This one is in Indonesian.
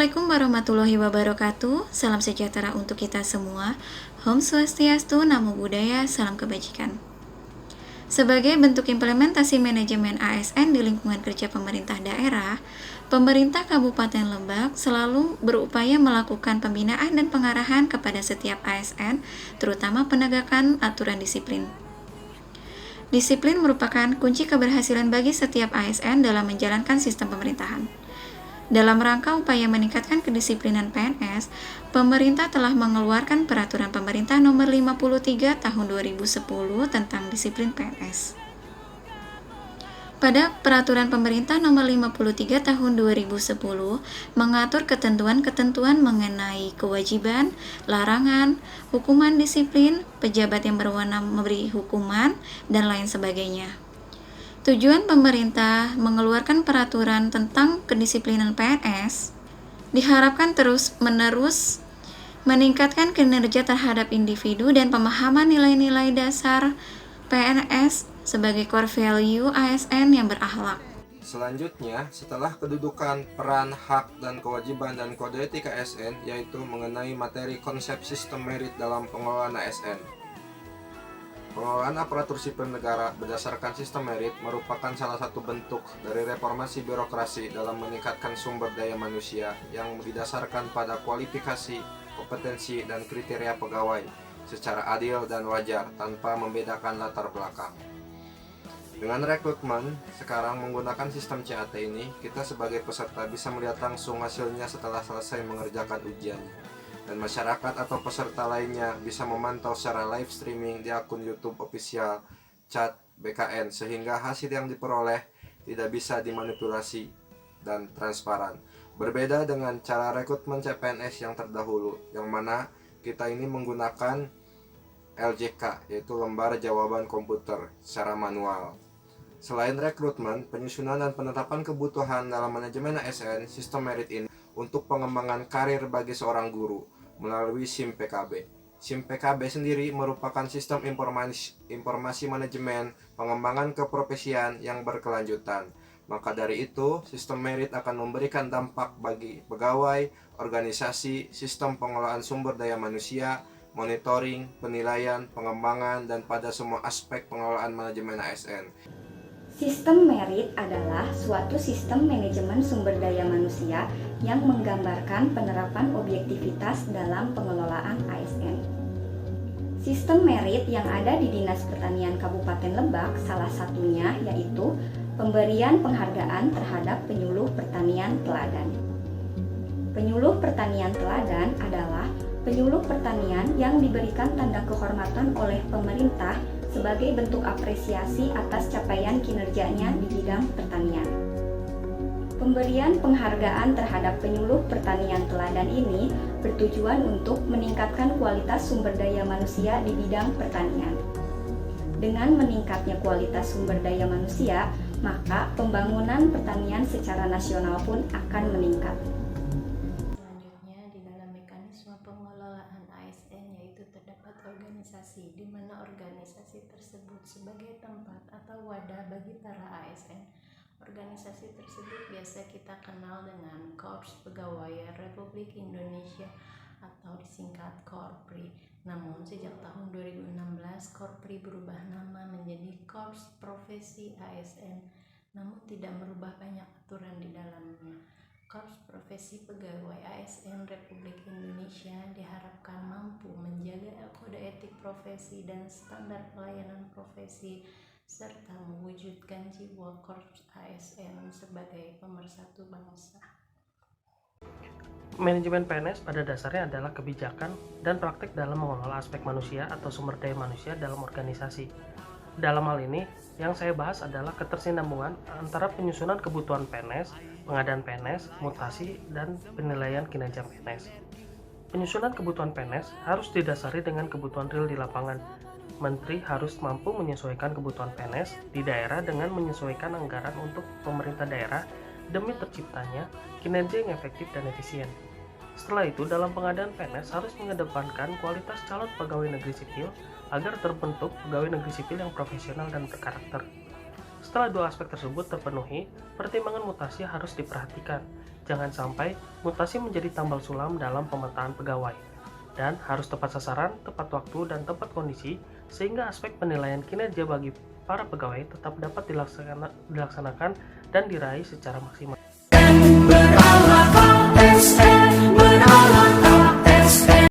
Assalamualaikum warahmatullahi wabarakatuh. Salam sejahtera untuk kita semua. Om Swastiastu, Namo Buddhaya, salam kebajikan. Sebagai bentuk implementasi manajemen ASN di lingkungan kerja pemerintah daerah, pemerintah Kabupaten Lebak selalu berupaya melakukan pembinaan dan pengarahan kepada setiap ASN, terutama penegakan aturan disiplin. Disiplin merupakan kunci keberhasilan bagi setiap ASN dalam menjalankan sistem pemerintahan. Dalam rangka upaya meningkatkan kedisiplinan PNS, pemerintah telah mengeluarkan Peraturan Pemerintah Nomor 53 Tahun 2010 tentang disiplin PNS. Pada Peraturan Pemerintah Nomor 53 Tahun 2010 mengatur ketentuan-ketentuan mengenai kewajiban, larangan, hukuman disiplin, pejabat yang berwenang memberi hukuman, dan lain sebagainya. Tujuan pemerintah mengeluarkan peraturan tentang kedisiplinan PNS diharapkan terus-menerus meningkatkan kinerja terhadap individu dan pemahaman nilai-nilai dasar PNS sebagai core value ASN yang berakhlak. Selanjutnya, setelah kedudukan, peran, hak, dan kewajiban dan kode etik ASN, yaitu mengenai materi konsep sistem merit dalam pengelolaan ASN. Pengelolaan aparatur sipil negara berdasarkan sistem merit merupakan salah satu bentuk dari reformasi birokrasi dalam meningkatkan sumber daya manusia yang didasarkan pada kualifikasi, kompetensi, dan kriteria pegawai secara adil dan wajar tanpa membedakan latar belakang. Dengan rekrutmen sekarang menggunakan sistem CAT ini, kita sebagai peserta bisa melihat langsung hasilnya setelah selesai mengerjakan ujian. Dan masyarakat atau peserta lainnya bisa memantau secara live streaming di akun YouTube official CAT BKN sehingga hasil yang diperoleh tidak bisa dimanipulasi dan transparan. Berbeda dengan cara rekrutmen CPNS yang terdahulu, yang mana kita ini menggunakan LJK, yaitu lembar jawaban komputer secara manual. Selain rekrutmen, penyusunan dan penetapan kebutuhan dalam manajemen ASN, sistem merit ini untuk pengembangan karir bagi seorang guru melalui SIM PKB. SIM PKB sendiri merupakan sistem informasi manajemen pengembangan keprofesian yang berkelanjutan. Maka dari itu, sistem merit akan memberikan dampak bagi pegawai, organisasi, sistem pengelolaan sumber daya manusia, monitoring, penilaian, pengembangan, dan pada semua aspek pengelolaan manajemen ASN. Sistem merit adalah suatu sistem manajemen sumber daya manusia yang menggambarkan penerapan objektivitas dalam pengelolaan ASN. Sistem merit yang ada di Dinas Pertanian Kabupaten Lebak salah satunya yaitu pemberian penghargaan terhadap penyuluh pertanian teladan. Penyuluh pertanian teladan adalah penyuluh pertanian yang diberikan tanda kehormatan oleh pemerintah sebagai bentuk apresiasi atas capaian kinerjanya di bidang pertanian. Pemberian penghargaan terhadap penyuluh pertanian teladan ini bertujuan untuk meningkatkan kualitas sumber daya manusia di bidang pertanian. Dengan meningkatnya kualitas sumber daya manusia, maka pembangunan pertanian secara nasional pun akan meningkat. Selanjutnya, di dalam mekanisme pengelolaan ASN yaitu terdapat organisasi, di mana organisasi tersebut sebagai tempat atau wadah bagi para ASN. Organisasi tersebut biasa kita kenal dengan Korps Pegawai Republik Indonesia atau disingkat Korpri. Namun sejak tahun 2016 Korpri berubah nama menjadi Korps Profesi ASN, namun tidak merubah banyak aturan di dalamnya. Korps Profesi Pegawai ASN Republik Indonesia diharapkan mampu menjaga kode etik profesi dan standar pelayanan profesi serta mewujudkan jiwa Korps ASN sebagai pemersatu bangsa. Manajemen PNS pada dasarnya adalah kebijakan dan praktik dalam mengelola aspek manusia atau sumber daya manusia dalam organisasi. Dalam hal ini, yang saya bahas adalah ketersinambungan antara penyusunan kebutuhan PNS, pengadaan PNS, mutasi, dan penilaian kinerja PNS. Penyusunan kebutuhan PNS harus didasari dengan kebutuhan real di lapangan. Menteri harus mampu menyesuaikan kebutuhan PNS di daerah dengan menyesuaikan anggaran untuk pemerintah daerah demi terciptanya kinerja yang efektif dan efisien. Setelah itu, dalam pengadaan PNS harus mengedepankan kualitas calon pegawai negeri sipil agar terbentuk pegawai negeri sipil yang profesional dan berkarakter. Setelah dua aspek tersebut terpenuhi, pertimbangan mutasi harus diperhatikan, Jangan sampai mutasi menjadi tambal sulam dalam pemetaan pegawai, dan harus tepat sasaran, tepat waktu, dan tepat kondisi, sehingga aspek penilaian kinerja bagi para pegawai tetap dapat dilaksanakan dan diraih secara maksimal. Berawal ASN.